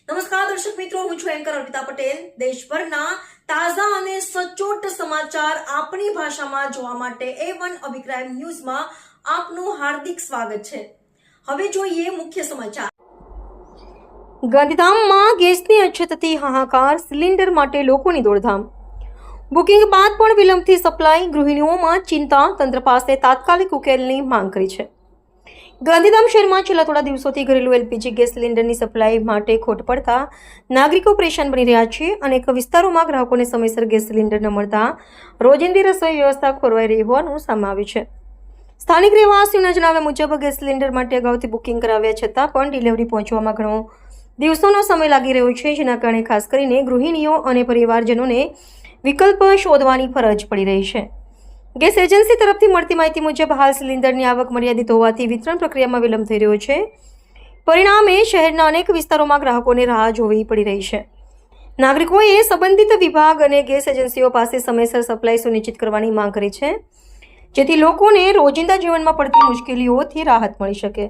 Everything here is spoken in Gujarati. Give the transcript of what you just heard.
નમસ્કાર દર્શક મિત્રો, હું છું એન્કર અર્પિતા પટેલ। દેશભરના તાજા અને સચોટ સમાચાર આપણી ભાષામાં જોવા માટે A1 અભિપ્રાય ન્યૂઝમાં આપનું હાર્દિક સ્વાગત છે। હવે જોઈએ મુખ્ય સમાચાર। ગાંધીધામમાં ગેસની અછતથી હાહાકાર, સિલિન્ડર માટે લોકોની દોડધામ। બુકિંગ બાદ પણ વિલંબથી સપ્લાય, ગૃહિણીઓમાં ચિંતા, તંત્ર પાસે તાત્કાલિક ઉકેલની માંગ કરી છે। ગાંધીધામ શહેરમાં છેલ્લા થોડા દિવસોથી ઘરેલું એલપીજી ગેસ સિલિન્ડરની સપ્લાય માટે ખોટ પડતા નાગરિકો પરેશાન બની રહ્યા છે। અનેક વિસ્તારોમાં ગ્રાહકોને સમયસર ગેસ સિલિન્ડર ન મળતા રોજિંદી રસોઈ વ્યવસ્થા ખોરવાઈ રહી હોવાનું સામે આવ્યું છે। સ્થાનિક રહેવાસીઓના જણાવ્યા મુજબ ગેસ સિલિન્ડર માટે અગાઉથી બુકિંગ કરાવ્યા છતાં પણ ડિલિવરી પહોંચવામાં ઘણો દિવસોનો સમય લાગી રહ્યો છે, જેના કારણે ખાસ કરીને ગૃહિણીઓ અને પરિવારજનોને વિકલ્પ શોધવાની ફરજ પડી રહી છે। ગેસ એજન્સી તરફથી મળતી માહિતી મુજબ હાલ સિલિન્ડરની આવક મર્યાદિત હોવાથી વિતરણ પ્રક્રિયામાં વિલંબ થઈ રહ્યો છે। પરિણામે શહેરના અનેક વિસ્તારોમાં ગ્રાહકોને રાહ જોવી પડી રહી છે। નાગરિકોએ સંબંધિત વિભાગ અને ગેસ એજન્સીઓ પાસે સમયસર સપ્લાય સુનિશ્ચિત કરવાની માંગ કરી છે, જેથી લોકોને રોજિંદા જીવનમાં પડતી મુશ્કેલીઓથી રાહત મળી શકે।